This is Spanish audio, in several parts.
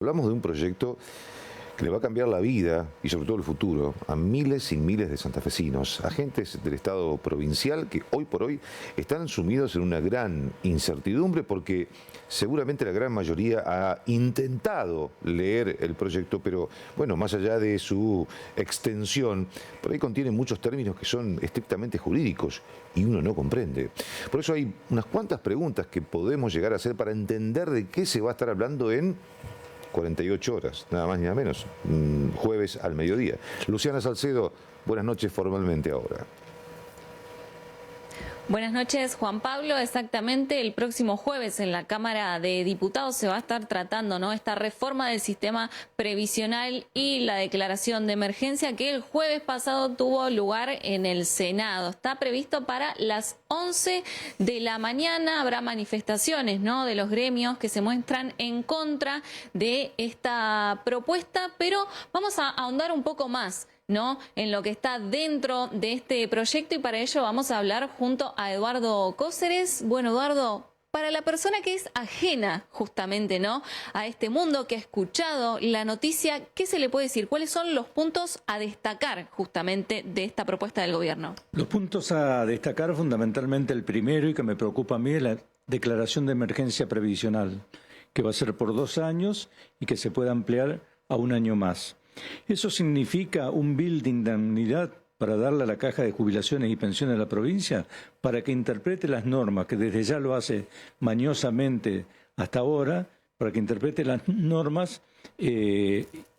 Hablamos de un proyecto que le va a cambiar la vida y sobre todo el futuro a miles y miles de santafesinos, agentes del Estado provincial que hoy por hoy están sumidos en una gran incertidumbre porque seguramente la gran mayoría ha intentado leer el proyecto, pero bueno, más allá de su extensión, por ahí contiene muchos términos que son estrictamente jurídicos y uno no comprende. Por eso hay unas cuantas preguntas que podemos llegar a hacer para entender de qué se va a estar hablando en 48 horas, nada más ni nada menos, jueves al mediodía. Luciana Salcedo, buenas noches formalmente ahora. Buenas noches, Juan Pablo. Exactamente, el próximo jueves en la Cámara de Diputados se va a estar tratando, ¿no?, esta reforma del sistema previsional y la declaración de emergencia que el jueves pasado tuvo lugar en el Senado. Está previsto para las 11 de la mañana. Habrá manifestaciones, ¿no?, de los gremios que se muestran en contra de esta propuesta, pero vamos a ahondar un poco más, ¿no?, en lo que está dentro de este proyecto, y para ello vamos a hablar junto a Eduardo Cóceres. Bueno, Eduardo, para la persona que es ajena justamente, ¿no?, a este mundo, que ha escuchado la noticia, ¿qué se le puede decir? ¿Cuáles son los puntos a destacar justamente de esta propuesta del gobierno? Los puntos a destacar, fundamentalmente el primero, y que me preocupa a mí, es la declaración de emergencia previsional, que va a ser por 2 años y que se puede ampliar a 1 año más. Eso significa un bill de indemnidad para darle a la Caja de Jubilaciones y Pensiones de la provincia para que interprete las normas, que desde ya lo hace mañosamente hasta ahora, para que interprete las normas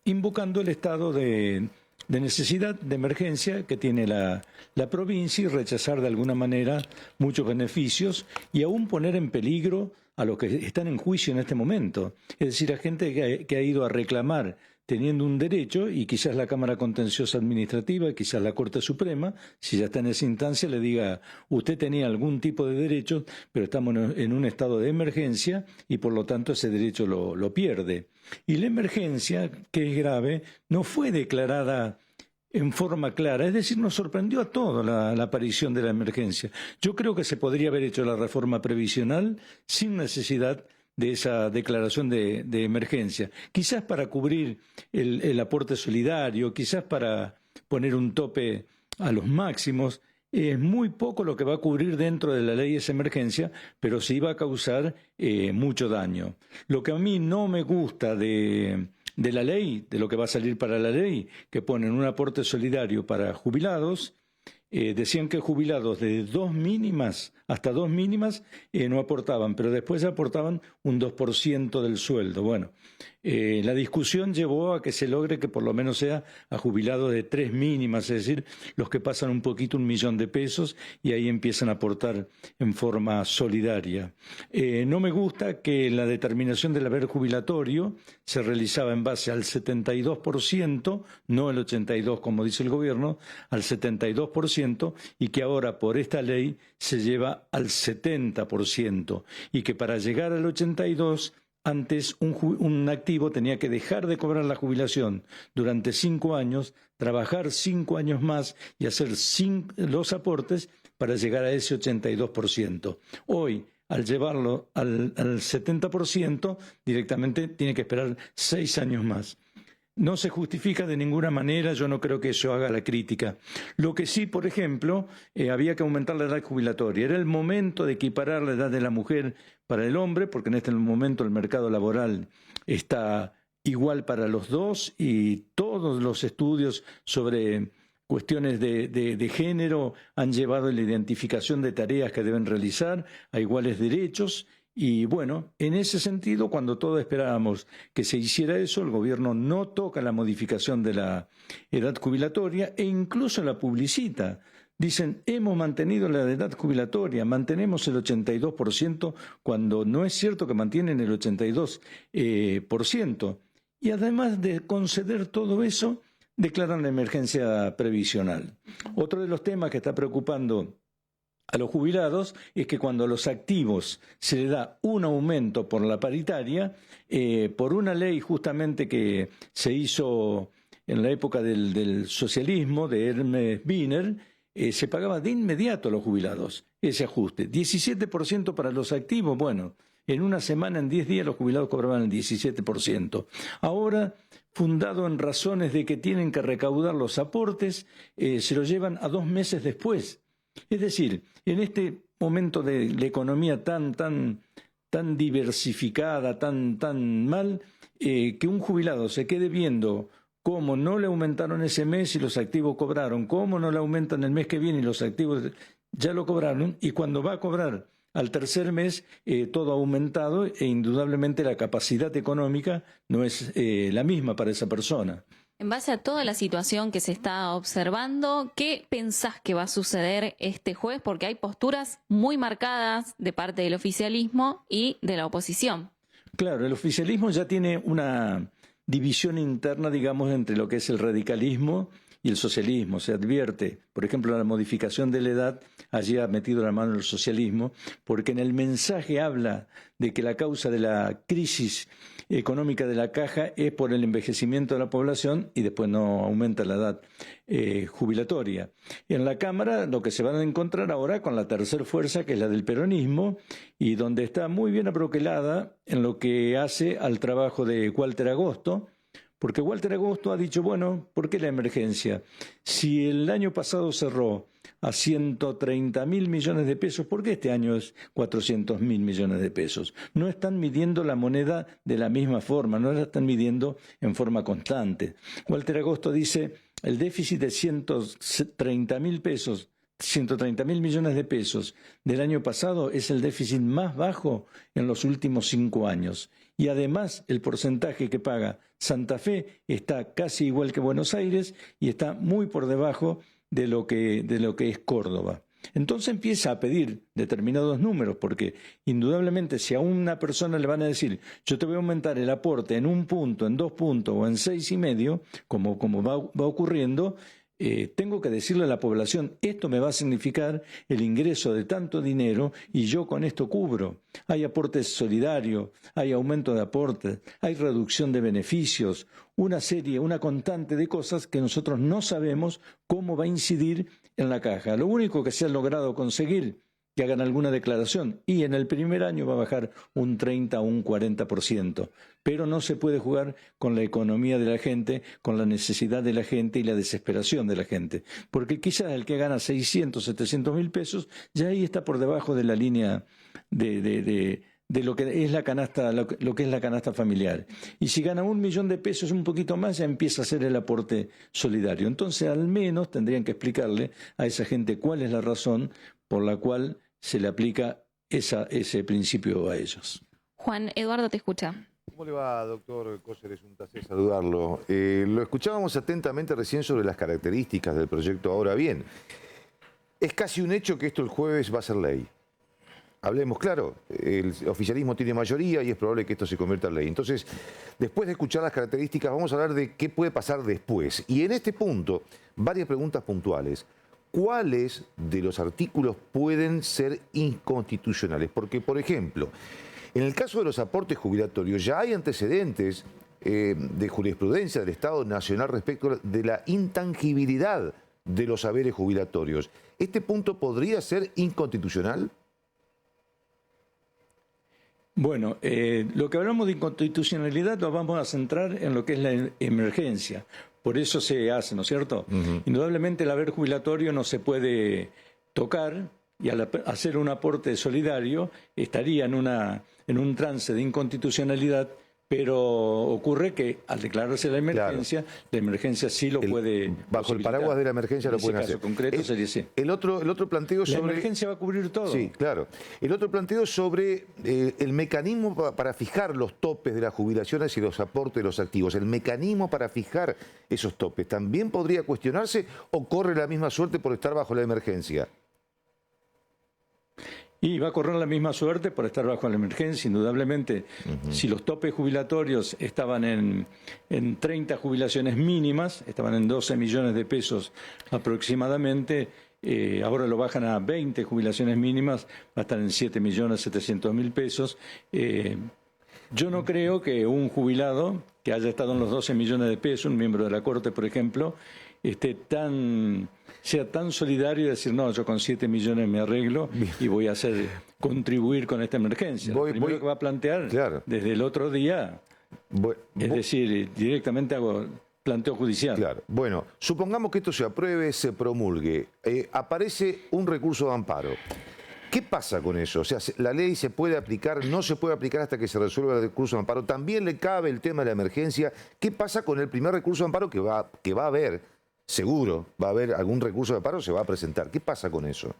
invocando el estado de necesidad, de emergencia que tiene la provincia, y rechazar de alguna manera muchos beneficios y aún poner en peligro a los que están en juicio en este momento. Es decir, a gente que ha ido a reclamar teniendo un derecho, y quizás la Cámara Contenciosa Administrativa, quizás la Corte Suprema, si ya está en esa instancia, le diga: usted tenía algún tipo de derecho, pero estamos en un estado de emergencia y por lo tanto ese derecho lo pierde. Y la emergencia, que es grave, no fue declarada en forma clara, es decir, nos sorprendió a todos la aparición de la emergencia. Yo creo que se podría haber hecho la reforma previsional sin necesidad de esa declaración de emergencia, quizás para cubrir el aporte solidario, quizás para poner un tope a los máximos. Es muy poco lo que va a cubrir dentro de la ley esa emergencia, pero sí va a causar mucho daño. Lo que a mí no me gusta de la ley, de lo que va a salir para la ley, que ponen un aporte solidario para jubilados. Decían que jubilados de 2 mínimas, hasta 2 mínimas, no aportaban, pero después aportaban un 2% del sueldo. Bueno, la discusión llevó a que se logre que por lo menos sea a jubilados de 3 mínimas, es decir, los que pasan un poquito, 1.000.000 de pesos, y ahí empiezan a aportar en forma solidaria. No me gusta que la determinación del haber jubilatorio se realizaba en base al 72%, no el 82% como dice el gobierno, al 72%, y que ahora por esta ley se lleva al 70%, y que para llegar al 82%, antes un activo tenía que dejar de cobrar la jubilación durante 5 años, trabajar 5 años más y hacer los aportes para llegar a ese 82%. Hoy, al llevarlo al 70%, directamente tiene que esperar 6 años más. No se justifica de ninguna manera, yo no creo que eso haga la crítica. Lo que sí, por ejemplo, había que aumentar la edad jubilatoria. Era el momento de equiparar la edad de la mujer para el hombre, porque en este momento el mercado laboral está igual para los dos, y todos los estudios sobre cuestiones de género han llevado a la identificación de tareas que deben realizar a iguales derechos. Y bueno, en ese sentido, cuando todos esperábamos que se hiciera eso, el gobierno no toca la modificación de la edad jubilatoria e incluso la publicita. Dicen: hemos mantenido la edad jubilatoria, mantenemos el 82%, cuando no es cierto que mantienen el 82%. Y además de conceder todo eso, declaran la emergencia previsional. Otro de los temas que está preocupando a los jubilados es que cuando a los activos se le da un aumento por la paritaria, por una ley justamente que se hizo en la época del socialismo, de Hermes Wiener, se pagaba de inmediato a los jubilados ese ajuste. 17% para los activos, bueno, En una semana, en 10 días, los jubilados cobraban el 17%. Ahora, fundado en razones de que tienen que recaudar los aportes, se lo llevan a 2 meses después. Es decir, en este momento de la economía tan diversificada, tan mal, que un jubilado se quede viendo cómo no le aumentaron ese mes y los activos cobraron, cómo no le aumentan el mes que viene y los activos ya lo cobraron, y cuando va a cobrar al tercer mes todo ha aumentado e indudablemente la capacidad económica no es la misma para esa persona. En base a toda la situación que se está observando, ¿qué pensás que va a suceder este jueves? Porque hay posturas muy marcadas de parte del oficialismo y de la oposición. Claro, el oficialismo ya tiene una división interna, digamos, entre lo que es el radicalismo y el socialismo. Se advierte, por ejemplo, la modificación de la edad, allí ha metido la mano el socialismo, porque en el mensaje habla de que la causa de la crisis económica de la caja es por el envejecimiento de la población y después no aumenta la edad jubilatoria. En la Cámara lo que se van a encontrar ahora con la tercera fuerza, que es la del peronismo, y donde está muy bien abroquelada en lo que hace al trabajo de Walter Agosto, porque Walter Agosto ha dicho, bueno, ¿por qué la emergencia? Si el año pasado cerró a 130.000 millones de pesos, ¿por qué este año es 400.000 millones de pesos? No están midiendo la moneda de la misma forma, no la están midiendo en forma constante. Walter Agosto dice, el déficit de 130.000 millones de pesos del año pasado es el déficit más bajo en los últimos 5 años. Y además el porcentaje que paga Santa Fe está casi igual que Buenos Aires y está muy por debajo de lo que es Córdoba. Entonces empieza a pedir determinados números, porque indudablemente si a una persona le van a decir yo te voy a aumentar el aporte en 1 punto, en 2 puntos o en 6,5, como va ocurriendo, tengo que decirle a la población, esto me va a significar el ingreso de tanto dinero y yo con esto cubro. Hay aportes solidarios, hay aumento de aportes, hay reducción de beneficios, una constante de cosas que nosotros no sabemos cómo va a incidir en la caja. Lo único que se ha logrado conseguir, que hagan alguna declaración, y en el primer año va a bajar un 30 o un 40%. Pero no se puede jugar con la economía de la gente, con la necesidad de la gente y la desesperación de la gente. Porque quizás el que gana 600, 700 mil pesos, ya ahí está por debajo de la línea de lo que es la canasta, lo que es la canasta familiar. Y si gana 1 millón de pesos, un poquito más, ya empieza a ser el aporte solidario. Entonces, al menos tendrían que explicarle a esa gente cuál es la razón por la cual se le aplica ese principio a ellos. Juan Eduardo te escucha. ¿Cómo le va, doctor Coser? Es un placer saludarlo. Lo escuchábamos atentamente recién sobre las características del proyecto. Ahora bien, es casi un hecho que esto el jueves va a ser ley. Hablemos claro, el oficialismo tiene mayoría y es probable que esto se convierta en ley. Entonces, después de escuchar las características, vamos a hablar de qué puede pasar después. Y en este punto, varias preguntas puntuales. ¿Cuáles de los artículos pueden ser inconstitucionales? Porque, por ejemplo, en el caso de los aportes jubilatorios ya hay antecedentes de jurisprudencia del Estado Nacional respecto de la intangibilidad de los haberes jubilatorios. ¿Este punto podría ser inconstitucional? Bueno, lo que hablamos de inconstitucionalidad lo vamos a centrar en lo que es la emergencia. Por eso se hace, ¿no es cierto? Indudablemente el haber jubilatorio no se puede tocar y al hacer un aporte solidario estaría en un trance de inconstitucionalidad, pero ocurre que al declararse la emergencia sí lo puede bajo el paraguas de la emergencia lo pueden hacer. En ese caso concreto sería así. El otro planteo sobre... La emergencia va a cubrir todo. Sí, claro. El otro planteo sobre el mecanismo para fijar los topes de las jubilaciones y los aportes de los activos. El mecanismo para fijar esos topes, ¿también podría cuestionarse o corre la misma suerte por estar bajo la emergencia? Y va a correr la misma suerte por estar bajo la emergencia, indudablemente. Si los topes jubilatorios estaban en 30 jubilaciones mínimas, estaban en 12 millones de pesos aproximadamente, ahora lo bajan a 20 jubilaciones mínimas, va a estar en 7.700.000 pesos. Yo no creo que un jubilado que haya estado en los 12 millones de pesos, un miembro de la Corte, por ejemplo, sea tan solidario y decir, no, yo con 7 millones me arreglo y voy a contribuir con esta emergencia. Lo primero que va a plantear desde el otro día, es decir, directamente hago planteo judicial. Claro. Bueno, supongamos que esto se apruebe, se promulgue, aparece un recurso de amparo. ¿Qué pasa con eso? O sea, ¿la ley se puede aplicar, no se puede aplicar hasta que se resuelva el recurso de amparo? ¿También le cabe el tema de la emergencia? ¿Qué pasa con el primer recurso de amparo que va a haber? Seguro, va a haber algún recurso de amparo, se va a presentar. ¿Qué pasa con eso?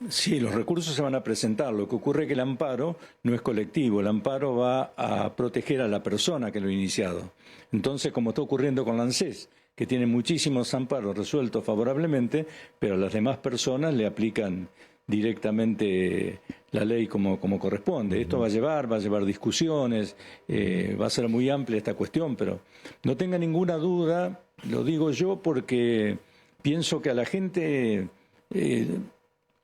Sí, los recursos se van a presentar. Lo que ocurre es que el amparo no es colectivo. El amparo va a proteger a la persona que lo ha iniciado. Entonces, como está ocurriendo con la ANSES, que tiene muchísimos amparos resueltos favorablemente, pero a las demás personas le aplican directamente la ley como corresponde. Esto va a llevar discusiones, va a ser muy amplia esta cuestión, pero no tenga ninguna duda, lo digo yo porque pienso que a la gente...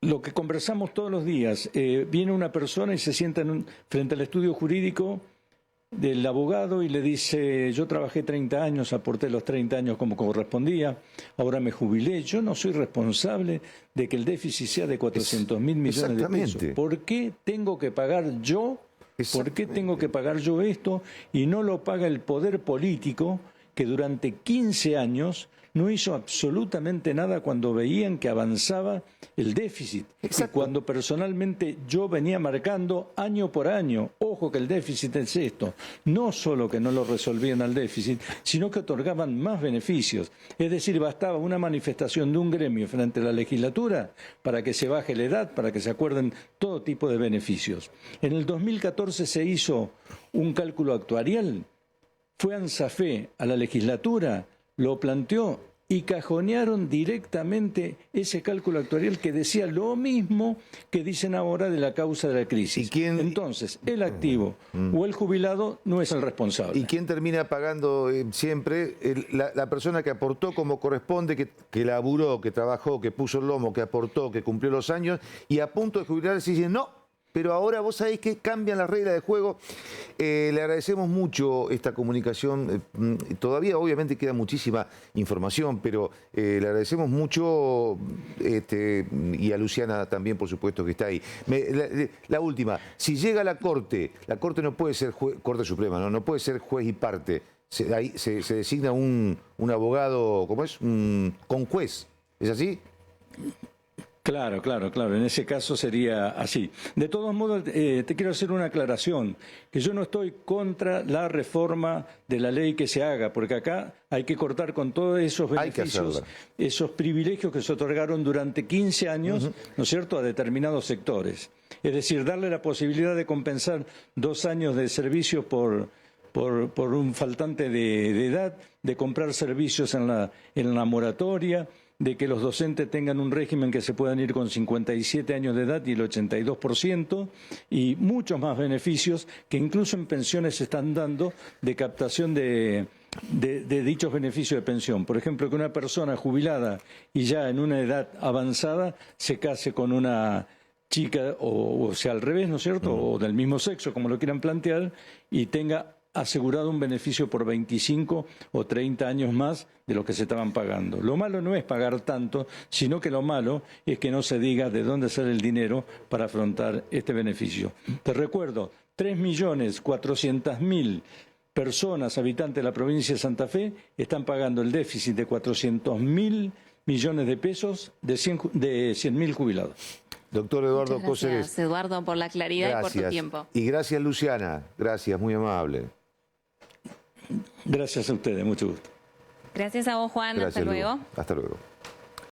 lo que conversamos todos los días, viene una persona y se sienta frente al estudio jurídico del abogado y le dice, yo trabajé 30 años, aporté los 30 años como correspondía, ahora me jubilé, yo no soy responsable de que el déficit sea de 400.000 millones de pesos. ¿Por qué tengo que pagar yo? ¿Por qué tengo que pagar yo esto? Y no lo paga el poder político que durante 15 años no hizo absolutamente nada cuando veían que avanzaba el déficit. Y cuando personalmente yo venía marcando año por año, ojo que el déficit es esto, no solo que no lo resolvían al déficit, sino que otorgaban más beneficios. Es decir, bastaba una manifestación de un gremio frente a la legislatura para que se baje la edad, para que se acuerden todo tipo de beneficios. En el 2014 se hizo un cálculo actuarial, fue ANSAFE a la legislatura, lo planteó y cajonearon directamente ese cálculo actuarial que decía lo mismo que dicen ahora de la causa de la crisis. Entonces, el activo o el jubilado no es el responsable. ¿Y quién termina pagando siempre? La persona que aportó como corresponde, que laburó, que trabajó, que puso el lomo, que aportó, que cumplió los años, y a punto de jubilarse dicen, no, pero ahora vos sabés que cambian las reglas de juego. Le agradecemos mucho esta comunicación. Todavía obviamente queda muchísima información, pero le agradecemos mucho y a Luciana también, por supuesto, que está ahí. La última, si llega a la Corte no puede ser Corte Suprema, no puede ser juez y parte. Se designa un abogado, ¿cómo es? Con juez. ¿Es así? Claro. En ese caso sería así. De todos modos, te quiero hacer una aclaración, que yo no estoy contra la reforma de la ley que se haga, porque acá hay que cortar con todos esos beneficios, esos privilegios que se otorgaron durante 15 años, ¿no es cierto?, a determinados sectores. Es decir, darle la posibilidad de compensar 2 años de servicio por un faltante de edad, de comprar servicios en la moratoria, de que los docentes tengan un régimen que se puedan ir con 57 años de edad y el 82%, y muchos más beneficios que incluso en pensiones se están dando de captación de dichos beneficios de pensión. Por ejemplo, que una persona jubilada y ya en una edad avanzada se case con una chica, o sea, al revés, ¿no es cierto?, o del mismo sexo, como lo quieran plantear, y tenga asegurado un beneficio por 25 o 30 años más de lo que se estaban pagando. Lo malo no es pagar tanto, sino que lo malo es que no se diga de dónde sale el dinero para afrontar este beneficio. Te recuerdo, 3.400.000 personas, habitantes de la provincia de Santa Fe, están pagando el déficit de 400.000 millones de pesos de 100.000 jubilados. Doctor Eduardo Cóceres. Gracias, Eduardo, por la claridad y por tu tiempo. Y gracias, Luciana. Gracias, muy amable. Gracias a ustedes, mucho gusto. Gracias a vos, Juan. Gracias, hasta luego. Hasta luego.